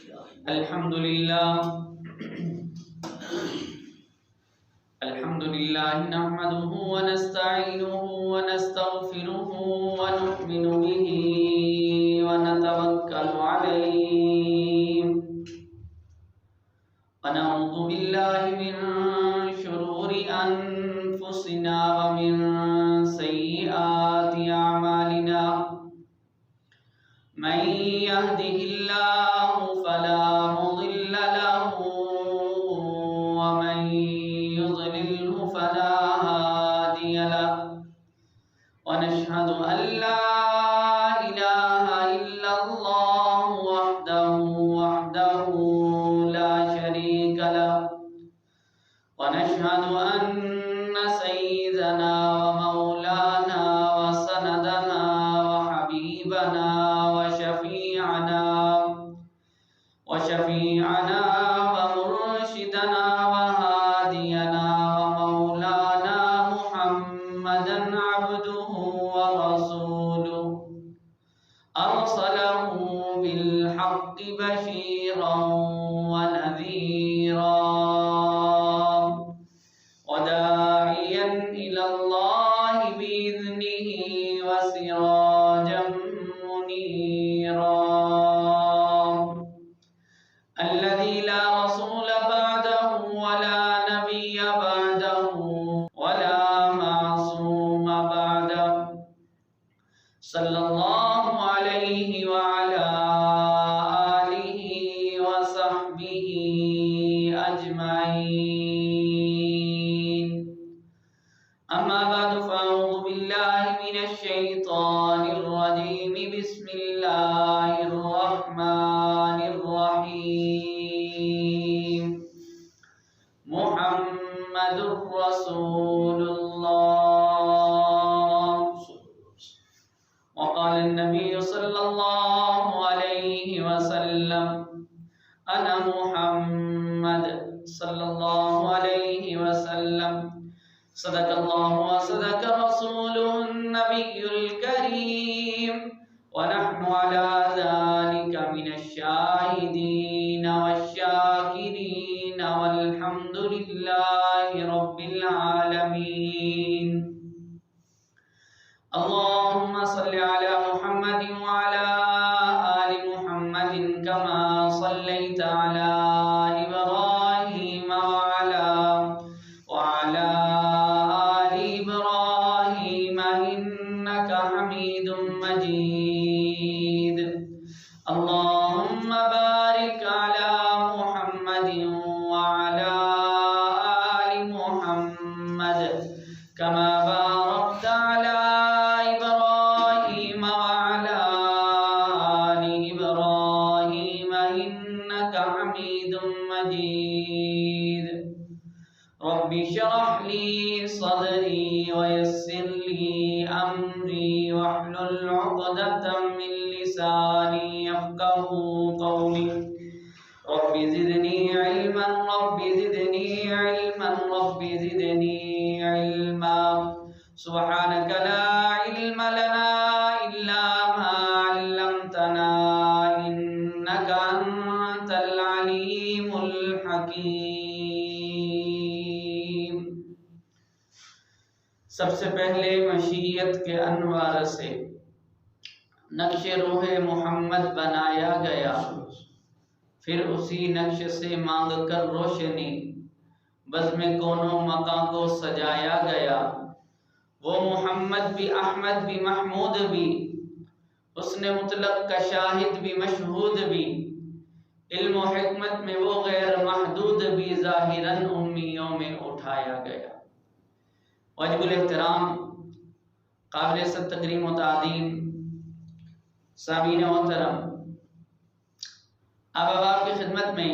الحمد لله نحمده ونستعينه ونستغفره ونؤمن به ونتوكل عليه ونعوذ بالله من شرور أنفسنا ومن سيئات أعمالنا من يهده الله فلا مضل له ومن يضلله فلا هادي له ونشهد أن لا إله إلا الله وحده لا شريك له ونشهد أن سيدنا ومولانا وسندنا وحبيبنا وشفيعنا ومرشدنا وهادينا ومولانا محمدا عبده ورسوله أرسله بالحق بشيرا ونذيرا وداعيا إلى الله بإذنه وسراجا منيرا الذي لا رسول بعده ولا نبي بعده ولا معصوم بعده صلى الله عليه وعلى آله وصحبه أجمعين أما بعد فأعوذ بالله من الشيطان الرجيم بسم الله الرحمن الرحيم محمد رسول الله وقال النبي صلى الله عليه وسلم أنا محمد صلى الله عليه وسلم صدق الله وصدق رسوله النبي الكريم ونحن على ذلك من الشاهدين والشاكرين والحمد لله رب العالمين اللهم صل على محمد وعلى آل محمد كما صليت على إبراهيم وعلى آل إبراهيم إنك حميد مجيد اللهم بارك على محمد وعلى آل محمد كما باركت على إبراهيم وعلى آل إبراهيم إنك حميد مجيد رب اشرح لي صدري ويسر لي أمري واحلل عقدة من لساني يفقهوا قولي رب زدني علما رب زدني علما رب زدني علما سبحانك لا علم لنا إلا ما علمتنا إنك أنت العليم الحكيم سب سے پہلے مشیت کے انوار سے نقش روح محمد بنایا گیا، پھر اسی نقش سے مانگ کر روشنی بزم کونوں مقام کو سجایا گیا۔ وہ محمد بھی احمد بھی محمود بھی، حسن مطلق کا شاہد بھی مشہود بھی، علم و حکمت میں وہ غیر محدود بھی، ظاہراً امیوں میں اٹھایا گیا۔ واجب الاحترام، قابل عزت تکریم و تعظیم سامعین محترم، اب آپ کی خدمت میں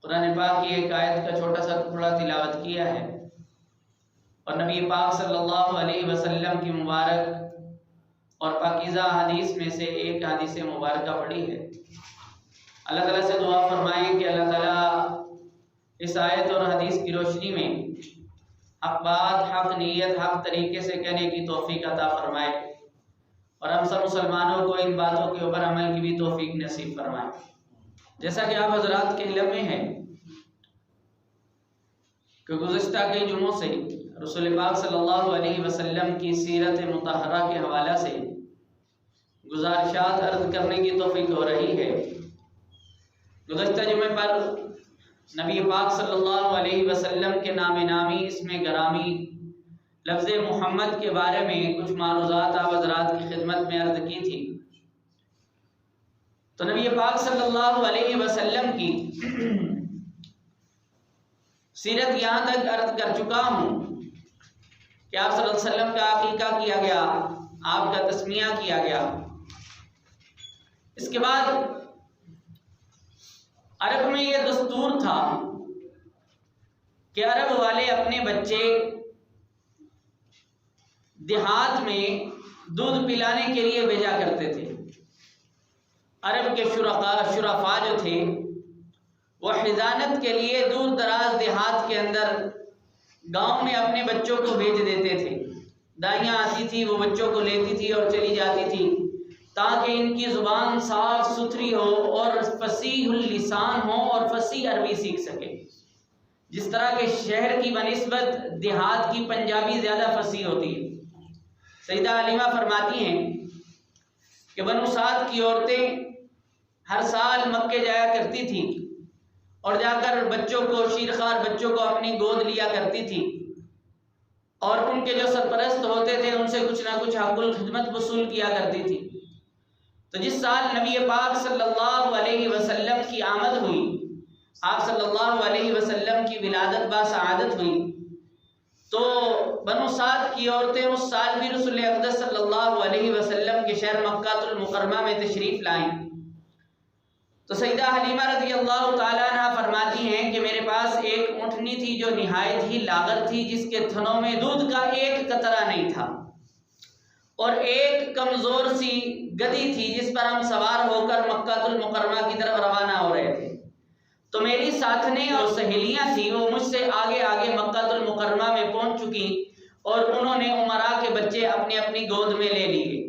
قرآن پاک کی ایک آیت کا چھوٹا سا ٹکڑا تلاوت کیا ہے اور نبی پاک صلی اللہ علیہ وسلم کی مبارک اور پاکیزہ حدیث میں سے ایک حدیث مبارکہ پڑھی ہے۔ اللہ تعالیٰ سے دعا فرمائیں کہ اللہ تعالیٰ اس آیت اور حدیث کی روشنی میں حق بات، حق نیت، حق طریقے سے کہنے کی توفیق عطا فرمائے اور ہم سب مسلمانوں کو ان باتوں کے اوپر عمل کی بھی توفیق نصیب فرمائے۔ جیسا کہ آپ حضرات کے علم میں ہے کہ گزشتہ کئی جمعوں سے رسول پاک صلی اللہ علیہ وسلم کی سیرت مطہرہ کے حوالہ سے گزارشات عرض کرنے کی توفیق ہو رہی ہے۔ گزشتہ جمعے پر نبی پاک صلی اللہ علیہ وسلم کے نام نامی اسم گرامی لفظ محمد کے بارے میں کچھ معروضات آپ حضرات کی خدمت میں عرض کی تھی۔ تو نبی پاک صلی اللہ علیہ وسلم کی سیرت یہاں تک عرض کر چکا ہوں کہ آپ صلی اللہ علیہ وسلم کا عقیقہ کیا گیا، آپ کا تسمیہ کیا گیا۔ اس کے بعد عرب میں یہ دستور تھا کہ عرب والے اپنے بچے دیہات میں دودھ پلانے کے لیے بھیجا کرتے تھے۔ عرب کے شرفاء جو تھے وہ حضانت کے لیے دور دراز دیہات کے اندر گاؤں میں اپنے بچوں کو بھیج دیتے تھے۔ دائیاں آتی تھی، وہ بچوں کو لیتی تھی اور چلی جاتی تھی تاکہ ان کی زبان صاف ستھری ہو اور فصیح اللسان ہو اور فصیح عربی سیکھ سکے۔ جس طرح کہ شہر کی بنسبت دیہات کی پنجابی زیادہ فصیح ہوتی ہے۔ سیدہ حلیمہ فرماتی ہیں کہ بنو سعد کی عورتیں ہر سال مکے جایا کرتی تھی اور جا کر بچوں کو، شیرخوار بچوں کو اپنی گود لیا کرتی تھی، اور ان کے جو سرپرست ہوتے تھے ان سے کچھ نہ کچھ حق الخدمت وصول کیا کرتی تھی۔ تو جس سال نبی پاک صلی اللہ علیہ وسلم کی آمد ہوئی، آپ صلی اللہ علیہ وسلم کی ولادت باسعادت ہوئی، تو بنو سعد کی عورتیں اس سال بھی رسول اقدس صلی اللہ علیہ وسلم کے شہر مکہ المکرمہ میں تشریف لائیں۔ تو سیدہ حلیمہ رضی اللہ تعالیٰ عنہ فرماتی ہیں کہ میرے پاس ایک اونٹنی تھی جو نہایت ہی لاغر تھی، جس کے تھنوں میں دودھ کا ایک قطرہ نہیں تھا، اور ایک کمزور سی گدی تھی جس پر ہم سوار ہو کر مکہ المکرمہ کی طرف روانہ ہو رہے تھے۔ تو میری ساتھنے اور سہیلیاں تھیں، وہ مجھ سے آگے آگے مکہ المکرمہ میں پہنچ چکی اور انہوں نے عمراء کے بچے اپنی اپنی گود میں لے لیے۔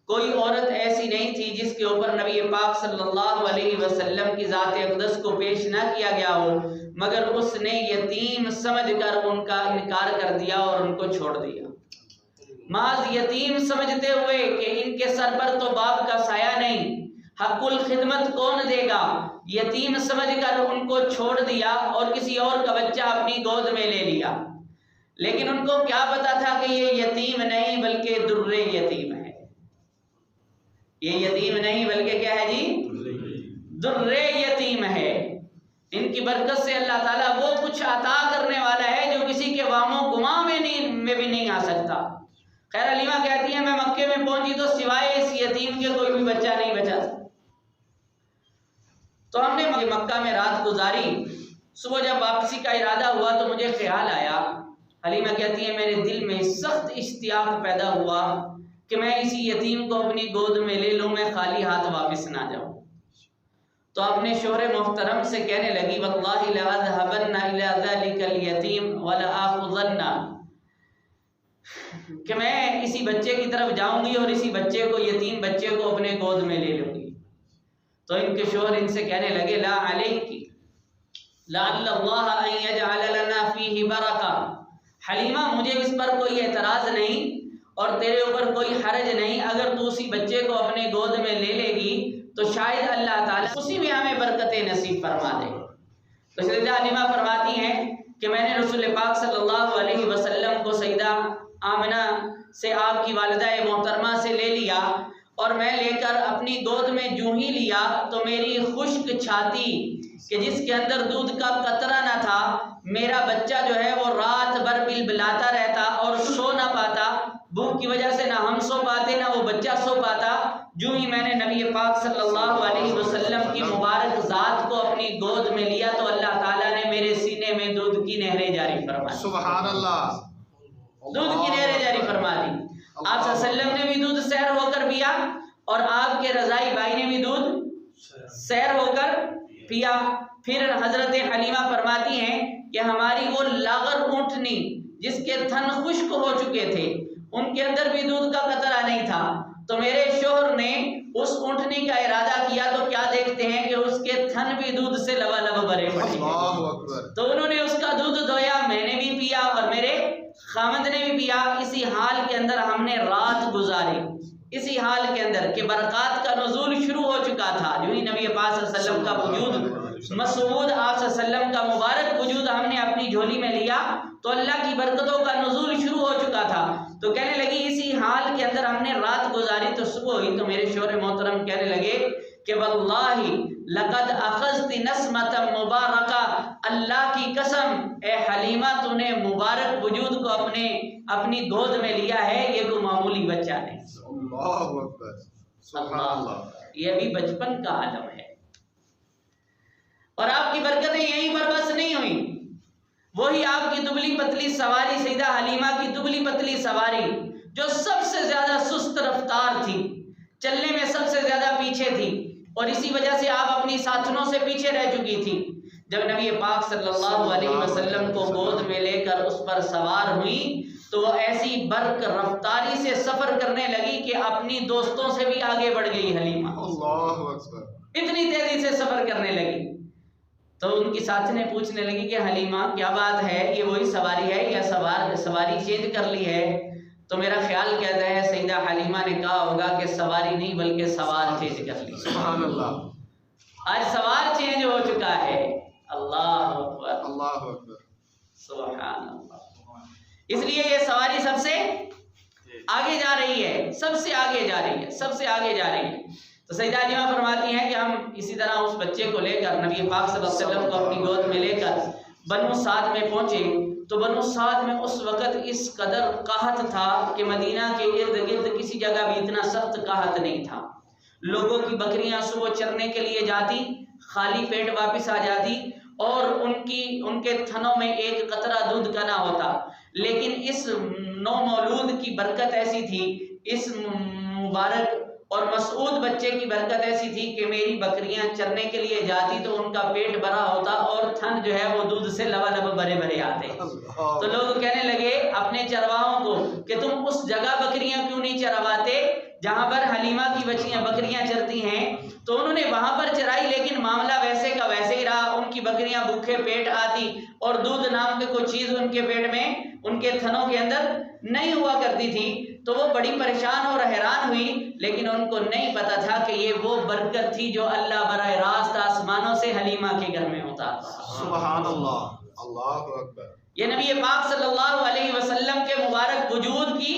کوئی عورت ایسی نہیں تھی جس کے اوپر نبی پاک صلی اللہ علیہ وسلم کی ذات اقدس کو پیش نہ کیا گیا ہو، مگر اس نے یتیم سمجھ کر ان کا انکار کر دیا اور ان کو چھوڑ دیا۔ محض یتیم سمجھتے ہوئے کہ ان کے سر پر تو باپ کا سایہ نہیں، حق الخدمت کون دے گا، یتیم سمجھ کر ان کو چھوڑ دیا اور کسی اور کا بچہ اپنی گود میں لے لیا۔ لیکن ان کو کیا پتا تھا کہ یہ یتیم نہیں بلکہ در یتیم ہے۔ یہ یتیم نہیں بلکہ کیا ہے جی؟ در یتیم ہے۔ ان کی برکت سے اللہ تعالیٰ وہ کچھ عطا کرنے والا ہے جو کسی کے وام و گماں میں بھی نہیں آ سکتا۔ خیر حلیمہ کہتی ہیں میں مکے میں پہنچی تو سوائے اس یتیم کے کوئی بھی بچہ نہیں بچا تھا۔ تو ہم نے مکہ میں رات گزاری۔ صبح جب واپسی کا ارادہ ہوا تو مجھے خیال آیا، حلیمہ کہتی ہیں میرے دل میں سخت اشتیاق پیدا ہوا کہ میں اسی یتیم کو اپنی گود میں لے لوں، میں خالی ہاتھ واپس نہ جاؤں۔ تو اپنے شوہر محترم سے کہنے لگی واللہ لأذهبن إلى ذلك اليتيم ولآخذن، کہ میں اسی بچے کی طرف جاؤں گی اور اسی بچے کو، یتیم بچے کو اپنے گود میں لے لوں گی۔ تو ان کے شوہر ان سے کہنے لگے لا علیک لعل اللہ ان یجعل لنا فیہ برکہ، حلیمہ مجھے اس پر کوئی اعتراض نہیں اور تیرے اوپر کوئی حرج نہیں، اگر تو اسی بچے کو اپنے گود میں لے لے گی تو شاید اللہ تعالیٰ اسی میں ہمیں برکتیں نصیب فرما دے۔ تو سیدہ حلیمہ فرماتی ہیں کہ میں نے رسول پاک صلی اللہ علیہ وسلم کو سیدہ آمنہ سے، آپ کی والدہ محترمہ سے لے لیا، اور میں لے کر اپنی گود میں جوں ہی لیا تو میری خشک چھاتی کہ جس کے اندر دودھ کا قطرہ نہ تھا، میرا بچہ جو ہے وہ رات بھر بلبلاتا رہتا اور سو نہ پاتا، بھوک کی وجہ سے نہ ہم سو پاتے نہ وہ بچہ سو پاتا۔ جو ہی میں نے نبی پاک صلی اللہ علیہ وسلم کی مبارک ذات کو اپنی گود میں لیا تو اللہ تعالیٰ نے میرے سینے میں دودھ کی نہریں جاری فرما دی۔ سبحان اللہ، دودھ کی نہریں جاری فرما دی۔ آپ صلی اللہ علیہ وسلم نے بھی دودھ سیر ہو کر پیا اور آپ کے رضائی بھائی نے بھی دودھ سیر ہو کر پیا۔ پھر حضرت حلیمہ فرماتی ہیں کہ ہماری وہ لاغر اونٹنی جس کے تھن خشک ہو چکے تھے، ان کے اندر بھی دودھ کا قطرہ نہیں تھا، تو میرے شوہر نے اس اونٹنی کا ارادہ کیا تو کیا دیکھتے لکھتے ہیں کہ اس کے تھن بھی دودھ سے لبالب بھرے پڑے. اللہ اکبر. تو انہوں نے اس کا دودھ دھویا, میں نے بھی پیا اور میرے خامد نے بھی پیا. اسی حال کے اندر ہم نے رات گزاری, اسی حال کے اندر کہ برکات کا نزول شروع ہو چکا تھا. جو ہی نبی پاک صلی اللہ علیہ وسلم کا وجود, مسعود آپ صلی اللہ علیہ وسلم کا مبارک وجود ہم نے اپنی جھولی میں لیا تو اللہ کی برکتوں کا نزول شروع ہو چکا تھا. تو کہنے لگی اسی حال کے اندر ہم نے رات گزاری تو صبح ہوئی. تو میرے شوہر محترم کہنے لگے کہ واللہ لقد اخذت نسمۃ مبارکہ, اللہ کی قسم اے حلیمہ تو نے مبارک وجود کو اپنی گود میں لیا ہے, یہ کوئی معمولی بچہ نہیں. اللہ اکبر. سبحان اللہ. یہ بھی بچپن کا عالم ہے. اور آپ کی برکتیں یہیں پر بس نہیں ہوئی, وہی آپ کی دبلی پتلی سواری سیدہ حلیمہ کی دبلی پتلی سواری جو سب سے زیادہ سست رفتار تھی, چلنے میں سب سے زیادہ پیچھے تھی, اور اسی وجہ سے آپ اپنی ساتھنوں سے پیچھے رہ چکی تھی. جب نبی پاک صلی اللہ علیہ وسلم کو گود میں لے کر اس پر سوار ہوئی تو وہ ایسی برق رفتاری سے سفر کرنے لگی کہ اپنی دوستوں سے بھی آگے بڑھ گئی حلیمہ. اللہ اکبر. اتنی تیزی سے سفر کرنے لگی. تو ان کی ساتھی نے پوچھنے لگی کہ حلیمہ کیا بات ہے, یہ وہی سواری ہے یا سواری چینج کر لی ہے؟ تو میرا خیال کہتا ہے سیدہ حلیمہ نے کہا ہوگا کہ سواری نہیں بلکہ سوار چینج کر لی. سبحان اللہ. آج سوار چینج ہو چکا ہے. اللہ اکبر. اللہ اکبر. سبحان اللہ. اس لیے یہ سواری سب سے آگے جا رہی ہے, سب سے آگے جا رہی ہے, سب سے آگے جا رہی ہے. تو سیدہ حلیمہ فرماتی ہیں کہ ہم اسی طرح اس بچے کو لے کر نبی پاک صلی اللہ علیہ وسلم کو اپنی گود میں لے کر بنو سعد میں پہنچے. تو بنو سعد میں اس وقت اس قدر قحط تھا کہ مدینہ کے ارد گرد کسی جگہ بھی اتنا سخت قحط نہیں تھا. لوگوں کی بکریاں صبح چرنے کے لیے جاتی, خالی پیٹ واپس آ جاتی, اور ان کے تھنوں میں ایک قطرہ دودھ کا نہ ہوتا. لیکن اس نو مولود کی برکت ایسی تھی, اس مبارک اور مسعود بچے کی برکت ایسی تھی کہ میری بکریاں چرنے کے لیے جاتی تو ان کا پیٹ بھرا ہوتا اور تھن جو ہے وہ دودھ سے لبالب بھرے بھرے آتے. تو لوگ کہنے لگے اپنے چرواہوں کو کہ تم اس جگہ بکریاں کیوں نہیں چرواتے جہاں پر حلیمہ کی بکریاں چرتی ہیں. تو انہوں نے وہاں پر چرائی, لیکن معاملہ ویسے کا ویسے ہی رہا. ان کی بکریاں بھوکے پیٹ آتی اور دودھ نام کے کوئی چیز ان کے پیٹ میں, ان کے تھنوں کے اندر نہیں ہوا کرتی تھی. تو وہ بڑی پریشان اور حیران ہوئی, لیکن ان کو نہیں پتا تھا کہ یہ وہ برکت تھی جو اللہ براہ راست آسمانوں سے حلیمہ کے گھر میں ہوتا. سبحان اللہ. اللہ اکبر. یہ نبی پاک صلی اللہ علیہ وسلم کے مبارک وجود کی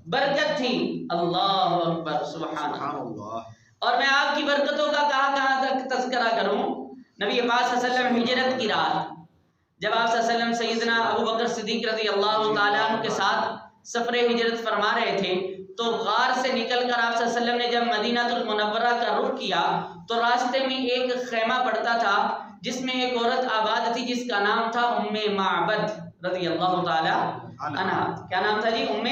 برکت تھی. اللہ اکبر. سبحان اللہ. اور میں آپ کی برکتوں کا کہاں تک تذکرہ کروں. نبی پاک صلی اللہ علیہ وسلم ہجرت کی رات جب آپ صلی اللہ علیہ وسلم سیدنا ابو بکر صدیق رضی اللہ تعالیٰ عنہ کے ساتھ سفر ہجرت فرما رہے تھے, تو غار سے نکل کر آپ صلی اللہ علیہ وسلم نے جب مدینہ المنورہ کا رخ کیا تو راستے میں ایک خیمہ پڑتا تھا جس میں ایک عورت آباد تھی جس کا نام تھا ام معبد رضی اللہ تعالیٰ عنہا. کیا نام تھا جی؟ ام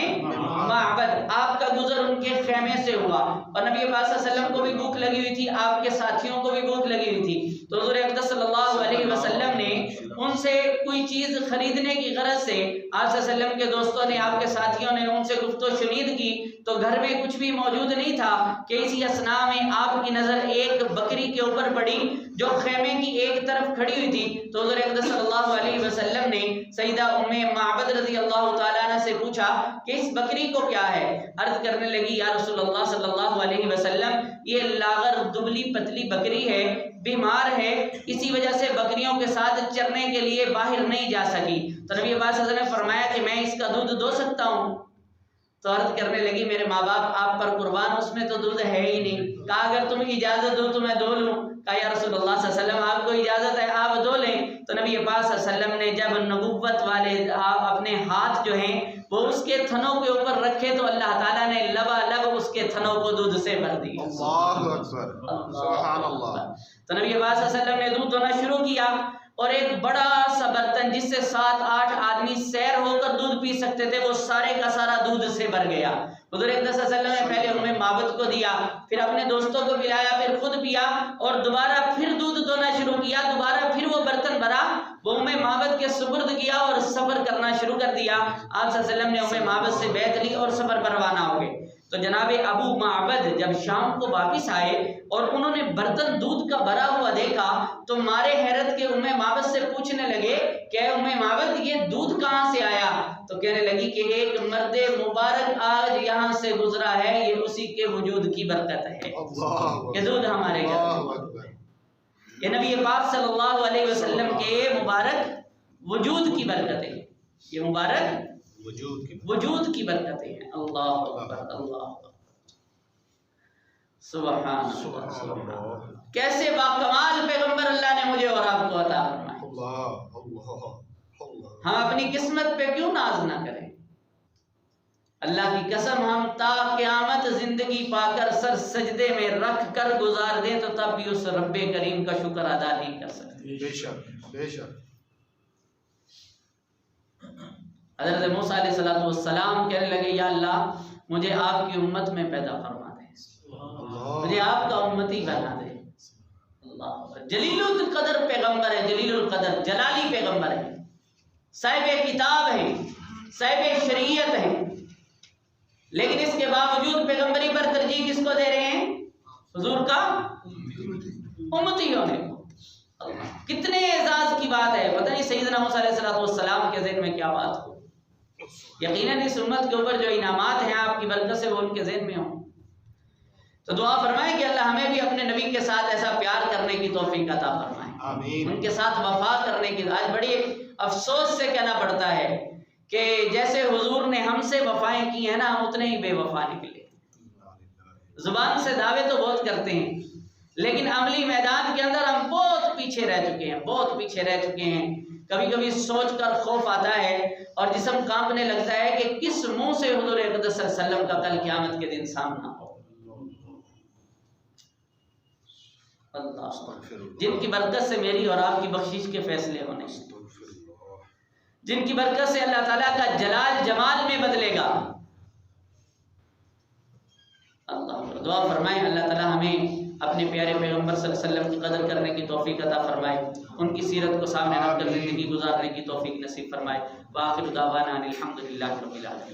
معبد. آپ کا گزر ان کے خیمے سے ہوا اور نبی پاک صلی اللہ علیہ وسلم کو بھی بھوک لگی ہوئی تھی, آپ کے ساتھیوں کو بھی بھوک لگی ہوئی تھی. تو حضور اقدس صلی اللہ علیہ وسلم نے ان سے کوئی چیز خریدنے کی غرض سے آپ صلی اللہ علیہ وسلم کے دوستوں نے, آپ کے ساتھیوں نے ان سے گفت و شنید کی. تو گھر میں کچھ بھی موجود نہیں تھا کہ اسی اثناء میں آپ کی نظر ایک بکری کے اوپر پڑی جو خیمے کی ایک طرف کھڑی ہوئی تھی. تو حضور اقدس صلی اللہ علیہ وسلم نے سیدہ ام معبد رضی اللہ تعالیٰ عنہ سے پوچھا کہ اس بکری کو کیا ہے. عرض کرنے لگی یا رسول اللہ صلی اللہ علیہ وسلم یہ لاغر دبلی پتلی بکری ہے, بیمار ہے, اسی وجہ سے بکریوں کے ساتھ چرنے کے لیے باہر نہیں جا سکی. تو نبی پاک صلی اللہ علیہ وسلم نے فرمایا کہ میں اس کا دودھ دو سکتا ہوں. تو عرض کرنے لگی میرے ماں باپ آپ پر قربان, اس میں تو دودھ ہے ہی نہیں. کہا اگر تم اجازت دو تو میں دو لوں. کہا یا رسول اللہ صلی اللہ علیہ وسلم آپ کو اجازت ہے, آپ دو لیں. تو نبی پاک صلی اللہ علیہ وسلم نے جب نبوت والے آپ اپنے ہاتھ جو ہیں وہ اس کے تھنوں کے اوپر رکھے تو اللہ تعالیٰ نے لبالب اس کے تھنوں کو دودھ سے بھر دی. اللہ اکبر. سبحان اللہ. تو نبی پاک صلی اللہ علیہ وسلم نے دودھ دھونا شروع کیا اور ایک بڑا سا برتن جس سے 7-8 آدمی سیر ہو کر دودھ پی سکتے تھے وہ سارے کا سارا دودھ سے بھر گیا. حضور اقدس صلی اللہ علیہ وسلم نے پہلے ام معبد کو دیا, پھر اپنے دوستوں کو پلایا, پھر خود پیا اور دوبارہ پھر دودھ دھونا شروع کیا. دوبارہ پھر وہ برتن بھرا, وہ ام معبد کے سپرد کیا اور سفر کرنا شروع کر دیا. آپ صلی اللہ علیہ وسلم نے ام معبد سے بیعت لی اور سفر پر روانہ ہو گئے. تو جناب ابو معبد جب شام کو واپس آئے اور انہوں نے برتن دودھ کا بھرا ہوا دیکھا تو مارے حیرت کے ام معبد سے پوچھنے لگے کہ ام معبد یہ دودھ کہاں سے آیا؟ تو کہنے لگی کہ ایک مرد مبارک آج یہاں سے گزرا ہے، یہ اسی کے وجود کی برکت ہے کہ دودھ ہمارے گھر، یہ نبی پاک صلی اللہ علیہ وسلم کے مبارک وجود کی برکتیں ہیں، یہ مبارک وجود کی برکتیں ہیں۔ اللہ اکبر، اللہ اکبر، سبحان اللہ، کیسے باکمال پیغمبر اللہ نے مجھے اور آپ کو عطا فرمایا۔ ہم اپنی قسمت پہ کیوں ناز نہ کریں؟ اللہ کی قسم ہم تا قیامت زندگی پا کر سر سجدے میں رکھ کر گزار دیں تو تب بھی اس رب کریم کا شکر ادا نہیں کر سکتے۔ بے شک بے شک۔ حضرت موسیٰ علیہ السلام کہنے لگے یا اللہ مجھے آپ کی امت میں پیدا فرما دے، مجھے آپ کا امتی بنا دے۔ اللہ، جلیل القدر پیغمبر ہے، جلیل القدر جلالی پیغمبر ہے، صاحب کتاب ہے، صاحب شریعت ہے، لیکن اس کے باوجود پیغمبری پر ترجیح کس کو دے رہے ہیں؟ حضور کا امتی ہونے کو۔ کتنے اعزاز کی بات ہے، پتہ نہیں سیدنا موسیٰ علیہ السلام کے ذہن میں کیا بات ہو۔ یقیناً اس امت کے اوپر جو انعامات ہیں آپ کی برکت سے وہ ان کے ذہن میں ہوں، تو دعا فرمائیں کہ اللہ ہمیں بھی اپنے نبی کے ساتھ ایسا پیار کرنے کی توفیق عطا فرمائے، آمین۔ ان کے ساتھ وفا کرنے کی۔ آج بڑی افسوس سے کہنا پڑتا ہے کہ جیسے حضور نے ہم سے وفائیں کی ہیں نا، ہم اتنے ہی بے وفا نکلے۔ زبان سے دعوے تو بہت کرتے ہیں لیکن عملی میدان کے اندر ہم بہت پیچھے رہ چکے ہیں، بہت پیچھے رہ چکے ہیں۔ کبھی کبھی سوچ کر خوف آتا ہے اور جسم کانپنے لگتا ہے کہ کس منہ سے حضور اقدس صلی اللہ علیہ وسلم کا کل قیامت کے دن سامنا ہو۔ اللہ، جن کی برکت سے میری اور آپ کی بخشش کے فیصلے ہونے، جن کی برکت سے اللہ تعالیٰ کا جلال جمال میں بدلے گا۔ اللہ، دعا فرمائیں اللہ تعالیٰ ہمیں اپنے پیارے پیغمبر صلی اللہ علیہ وسلم کی قدر کرنے کی توفیق عطا فرمائے، ان کی سیرت کو سامنے رکھ کر زندگی گزارنے کی توفیق نصیب فرمائے۔ وآخر دعوانا ان الحمد للہ رب العالمین۔